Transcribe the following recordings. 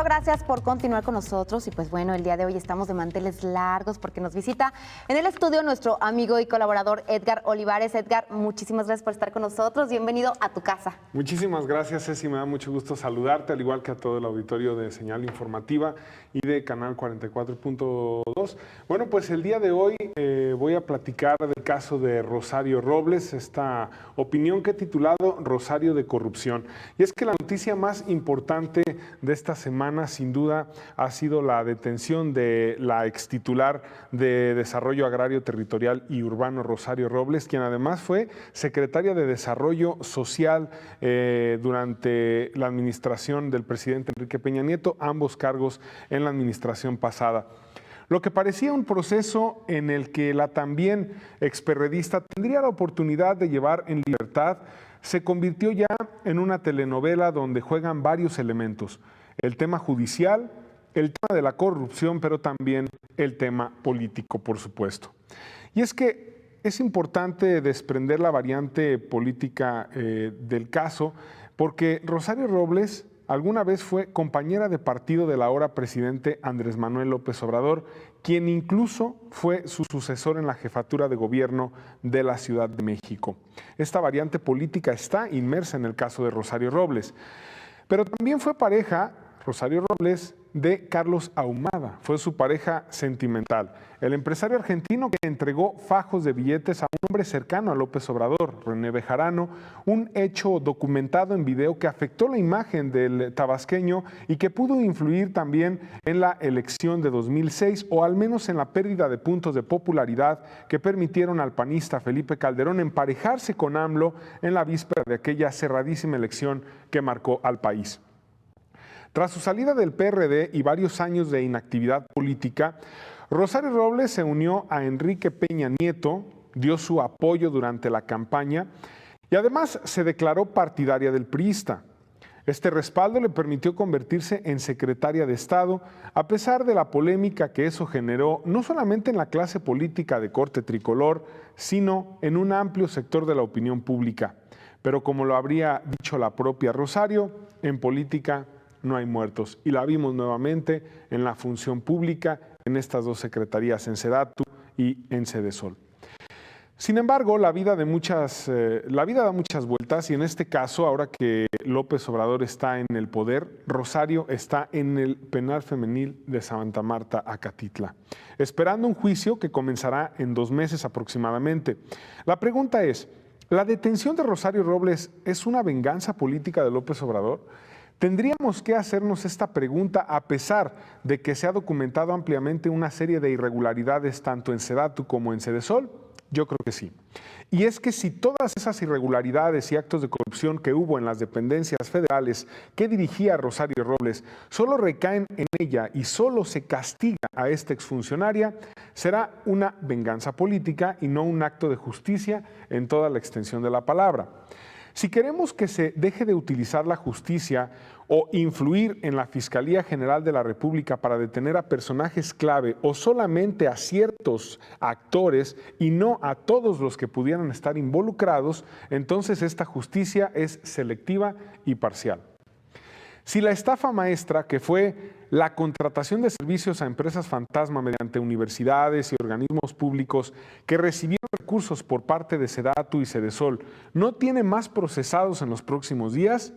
Muchas gracias por continuar con nosotros. Y pues bueno, el día de hoy estamos de manteles largos porque nos visita en el estudio nuestro amigo y colaborador Edgar Olivares. Edgar, muchísimas gracias por estar con nosotros. Bienvenido a tu casa. Muchísimas gracias, Ceci. Me da mucho gusto saludarte, al igual que a todo el auditorio de Señal Informativa y de Canal 44.2. Bueno, pues el día de hoy voy a platicar del caso de Rosario Robles, esta opinión que he titulado Rosario de corrupción. Y es que la noticia más importante de esta semana, sin duda, ha sido la detención de la extitular de Desarrollo Agrario, Territorial y Urbano, Rosario Robles, quien además fue secretaria de Desarrollo Social durante la administración del presidente Enrique Peña Nieto, ambos cargos en la administración pasada. Lo que parecía un proceso en el que la también experredista tendría la oportunidad de llevar en libertad, se convirtió ya en una telenovela donde juegan varios elementos: el tema judicial, el tema de la corrupción, pero también el tema político, por supuesto. Y es que es importante desprender la variante política del caso, porque Rosario Robles alguna vez fue compañera de partido del ahora presidente Andrés Manuel López Obrador, quien incluso fue su sucesor en la jefatura de gobierno de la Ciudad de México. Esta variante política está inmersa en el caso de Rosario Robles. Pero también fue pareja, Rosario Robles, de Carlos Ahumada, fue su pareja sentimental. El empresario argentino que entregó fajos de billetes a un hombre cercano a López Obrador, René Bejarano, un hecho documentado en video que afectó la imagen del tabasqueño y que pudo influir también en la elección de 2006, o al menos en la pérdida de puntos de popularidad que permitieron al panista Felipe Calderón emparejarse con AMLO en la víspera de aquella cerradísima elección que marcó al país. Tras su salida del PRD y varios años de inactividad política, Rosario Robles se unió a Enrique Peña Nieto, dio su apoyo durante la campaña y además se declaró partidaria del priista. Este respaldo le permitió convertirse en secretaria de Estado, a pesar de la polémica que eso generó no solamente en la clase política de corte tricolor, sino en un amplio sector de la opinión pública. Pero como lo habría dicho la propia Rosario, en política no hay muertos. Y la vimos nuevamente en la función pública, en estas dos secretarías, en SEDATU y en Sedesol. Sin embargo, la vida da muchas vueltas, y en este caso, ahora que López Obrador está en el poder, Rosario está en el penal femenil de Santa Marta, Acatitla, esperando un juicio que comenzará en 2 meses aproximadamente. La pregunta es, ¿la detención de Rosario Robles es una venganza política de López Obrador? Tendríamos que hacernos esta pregunta a pesar de que se ha documentado ampliamente una serie de irregularidades tanto en SEDATU como en Sedesol. Yo creo que sí. Y es que si todas esas irregularidades y actos de corrupción que hubo en las dependencias federales que dirigía Rosario Robles solo recaen en ella y solo se castiga a esta exfuncionaria, será una venganza política y no un acto de justicia en toda la extensión de la palabra. Si queremos que se deje de utilizar la justicia o influir en la Fiscalía General de la República para detener a personajes clave o solamente a ciertos actores y no a todos los que pudieran estar involucrados, entonces esta justicia es selectiva y parcial. Si la estafa maestra, que fue la contratación de servicios a empresas fantasma mediante universidades y organismos públicos que recibieron recursos por parte de SEDATU y Sedesol, no tiene más procesados en los próximos días,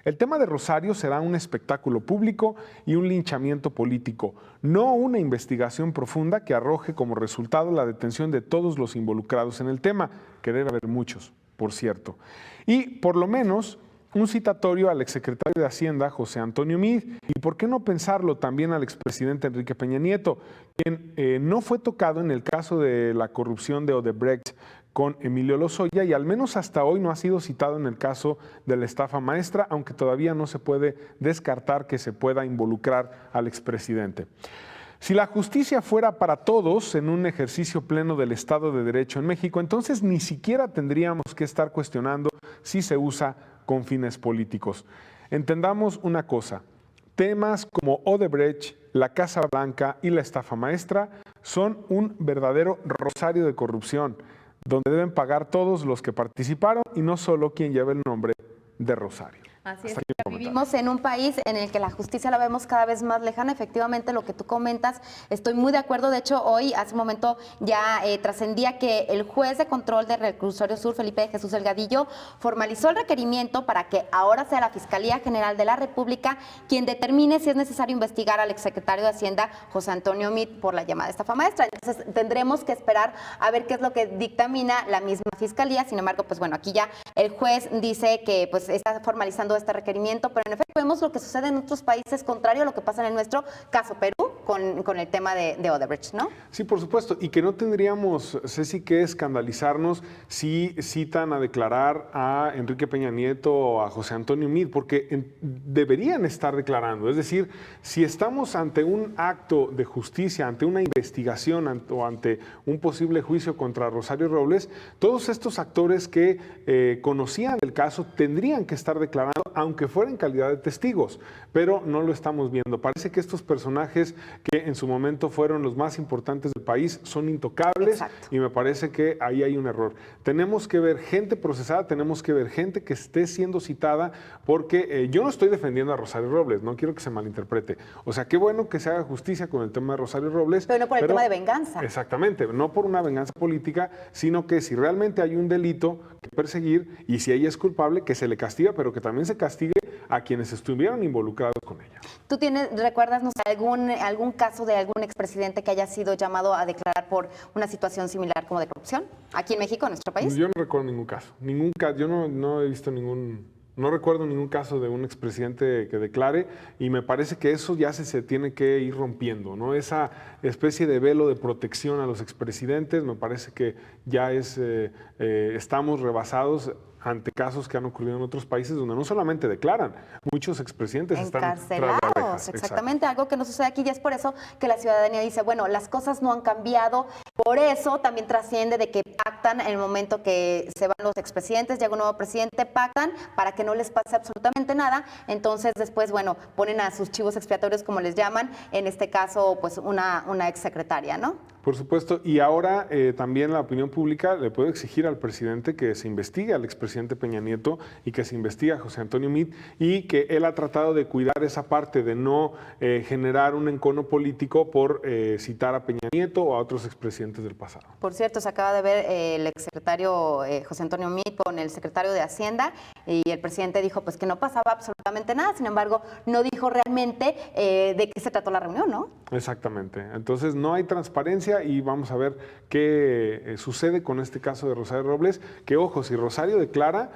el tema de Rosario será un espectáculo público y un linchamiento político, no una investigación profunda que arroje como resultado la detención de todos los involucrados en el tema, que debe haber muchos, por cierto. Y por lo menos un citatorio al exsecretario de Hacienda, José Antonio Meade, y por qué no pensarlo también al expresidente Enrique Peña Nieto, quien no fue tocado en el caso de la corrupción de Odebrecht con Emilio Lozoya y al menos hasta hoy no ha sido citado en el caso de la estafa maestra, aunque todavía no se puede descartar que se pueda involucrar al expresidente. Si la justicia fuera para todos en un ejercicio pleno del Estado de Derecho en México, entonces ni siquiera tendríamos que estar cuestionando si se usa con fines políticos. Entendamos una cosa, temas como Odebrecht, la Casa Blanca y la estafa maestra son un verdadero rosario de corrupción, donde deben pagar todos los que participaron y no solo quien lleva el nombre de Rosario. Así es. Hasta aquí mi comentario. Vivimos en un país en el que la justicia la vemos cada vez más lejana. Efectivamente, lo que tú comentas, estoy muy de acuerdo. De hecho, hoy, hace un momento, ya trascendía que el juez de control del Reclusorio Sur, Felipe de Jesús Delgadillo, formalizó el requerimiento para que ahora sea la Fiscalía General de la República quien determine si es necesario investigar al exsecretario de Hacienda, José Antonio Meade, por la llamada estafa maestra. Entonces, tendremos que esperar a ver qué es lo que dictamina la misma Fiscalía. Sin embargo, pues bueno, aquí ya el juez dice que pues está formalizando este requerimiento, pero en efecto vemos lo que sucede en otros países contrario a lo que pasa en el nuestro, caso Perú, con el tema de Odebrecht, ¿no? Sí, por supuesto, y que no tendríamos, Ceci, que escandalizarnos si citan a declarar a Enrique Peña Nieto o a José Antonio Meade, porque deberían estar declarando. Es decir, si estamos ante un acto de justicia, ante una investigación o ante un posible juicio contra Rosario Robles, todos estos actores que conocían el caso tendrían que estar declarando, aunque fuera en calidad de testigos, pero no lo estamos viendo. Parece que estos personajes que en su momento fueron los más importantes del país son intocables. Exacto. Y me parece que ahí hay un error. Tenemos que ver gente procesada, tenemos que ver gente que esté siendo citada, porque yo no estoy defendiendo a Rosario Robles, no quiero que se malinterprete. O sea, qué bueno que se haga justicia con el tema de Rosario Robles. Pero no por el tema de venganza. Exactamente, no por una venganza política, sino que si realmente hay un delito que perseguir y si ella es culpable, que se le castiga, pero que también se castigue a quienes estuvieron involucrados con ella. ¿Tú recuerdas, no sé, algún caso de algún expresidente que haya sido llamado a declarar por una situación similar como de corrupción aquí en México, en nuestro país? Yo no recuerdo ningún caso. Yo no he visto no recuerdo ningún caso de un expresidente que declare, y me parece que eso ya se tiene que ir rompiendo, ¿no? Esa especie de velo de protección a los expresidentes, me parece que ya estamos rebasados ante casos que han ocurrido en otros países donde no solamente declaran, muchos expresidentes están encarcelados, tras las rejas. exactamente, algo que no sucede aquí, y es por eso que la ciudadanía dice, bueno, las cosas no han cambiado, por eso también trasciende de que pactan en el momento que se van los expresidentes, llega un nuevo presidente, pactan para que no les pase absolutamente nada, entonces después, bueno, ponen a sus chivos expiatorios, como les llaman, en este caso, pues una exsecretaria, ¿no? Por supuesto, y ahora también la opinión pública le puede exigir al presidente que se investigue al expresidente Peña Nieto y que se investigue a José Antonio Meade, y que él ha tratado de cuidar esa parte de no generar un encono político por citar a Peña Nieto o a otros expresidentes del pasado. Por cierto, se acaba de ver el exsecretario José Antonio Meade con el secretario de Hacienda, y el presidente dijo pues que no pasaba absolutamente nada, sin embargo, no dijo realmente de qué se trató la reunión, ¿no? Exactamente. Entonces no hay transparencia y vamos a ver qué sucede con este caso de Rosario Robles, que ojo, si Rosario declara,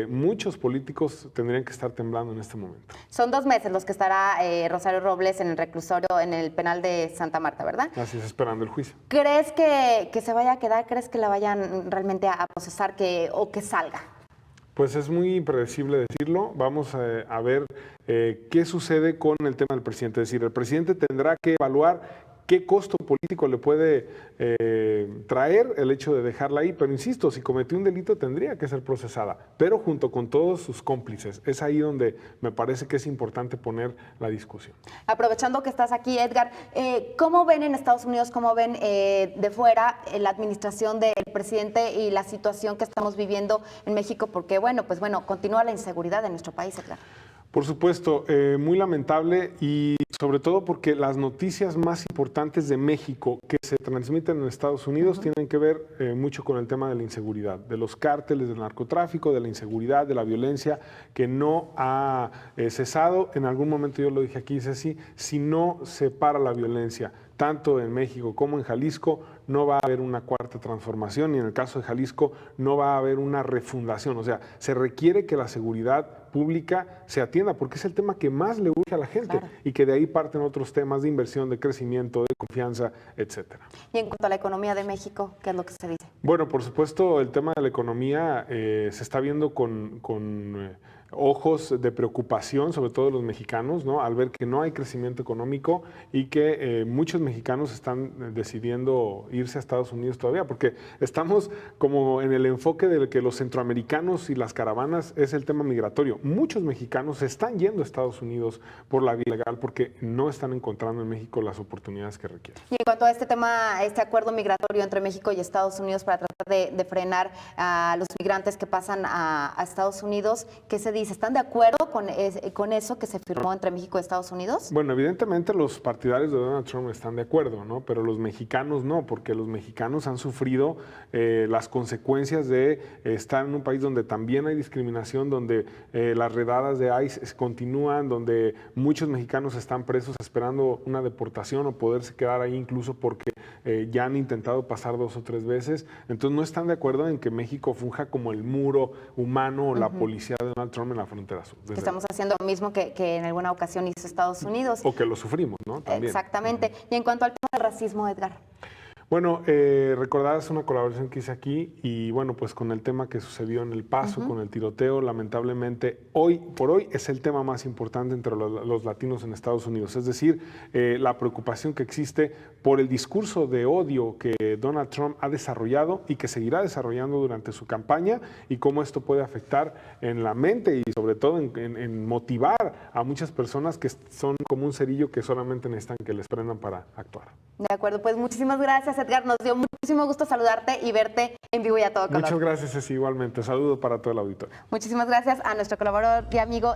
muchos políticos tendrían que estar temblando en este momento. Son 2 meses los que estará Rosario Robles en el reclusorio, en el penal de Santa Marta, ¿verdad? Así es, esperando el juicio. ¿Crees que se vaya a quedar? ¿Crees que la vayan realmente a procesar o que salga? Pues es muy impredecible decirlo. Vamos a ver qué sucede con el tema del presidente. Es decir, el presidente tendrá que evaluar qué costo político le puede traer el hecho de dejarla ahí. Pero insisto, si cometió un delito tendría que ser procesada, pero junto con todos sus cómplices. Es ahí donde me parece que es importante poner la discusión. Aprovechando que estás aquí, Edgar, ¿cómo ven en Estados Unidos, cómo ven de fuera la administración del presidente y la situación que estamos viviendo en México? Porque, bueno, continúa la inseguridad en nuestro país, Edgar. Por supuesto, muy lamentable, y sobre todo porque las noticias más importantes de México que se transmiten en Estados Unidos tienen que ver mucho con el tema de la inseguridad, de los cárteles del narcotráfico, de la inseguridad, de la violencia que no ha cesado. En algún momento yo lo dije aquí, Ceci, si no se para la violencia, tanto en México como en Jalisco, no va a haber una cuarta transformación, y en el caso de Jalisco no va a haber una refundación. O sea, se requiere que la seguridad pública se atienda, porque es el tema que más le urge a la gente, claro, y que de ahí parten otros temas de inversión, de crecimiento, de confianza, etcétera. Y en cuanto a la economía de México, ¿qué es lo que se dice? Bueno, por supuesto, el tema de la economía se está viendo con ojos de preocupación, sobre todo los mexicanos, ¿no? Al ver que no hay crecimiento económico y que muchos mexicanos están decidiendo irse a Estados Unidos todavía, porque estamos como en el enfoque de que los centroamericanos y las caravanas es el tema migratorio. Muchos mexicanos se están yendo a Estados Unidos por la vía legal porque no están encontrando en México las oportunidades que requieren. Y en cuanto a este tema, este acuerdo migratorio entre México y Estados Unidos para tratar de frenar a los migrantes que pasan a Estados Unidos, ¿qué se dice dice? ¿Están de acuerdo con eso que se firmó entre México y Estados Unidos? Bueno, evidentemente los partidarios de Donald Trump están de acuerdo, ¿no? Pero los mexicanos no, porque los mexicanos han sufrido las consecuencias de estar en un país donde también hay discriminación, donde las redadas de ICE continúan, donde muchos mexicanos están presos esperando una deportación o poderse quedar ahí incluso porque ya han intentado pasar 2 o 3 veces. Entonces no están de acuerdo en que México funja como el muro humano o la policía de Donald Trump en la frontera sur. Que estamos haciendo lo mismo que en alguna ocasión hizo Estados Unidos. O que lo sufrimos, ¿no? También. Exactamente. Y en cuanto al tema del racismo, Edgar. Bueno, recordarás una colaboración que hice aquí y bueno, pues con el tema que sucedió en El Paso, con el tiroteo, lamentablemente hoy por hoy es el tema más importante entre los latinos en Estados Unidos. Es decir, la preocupación que existe por el discurso de odio que Donald Trump ha desarrollado y que seguirá desarrollando durante su campaña y cómo esto puede afectar en la mente y sobre todo en motivar a muchas personas que son como un cerillo que solamente necesitan que les prendan para actuar. De acuerdo, pues muchísimas gracias, Edgar. Nos dio muchísimo gusto saludarte y verte en vivo y a todo color. Muchas gracias, Ceci, igualmente. Saludos para todo el auditorio. Muchísimas gracias a nuestro colaborador y amigo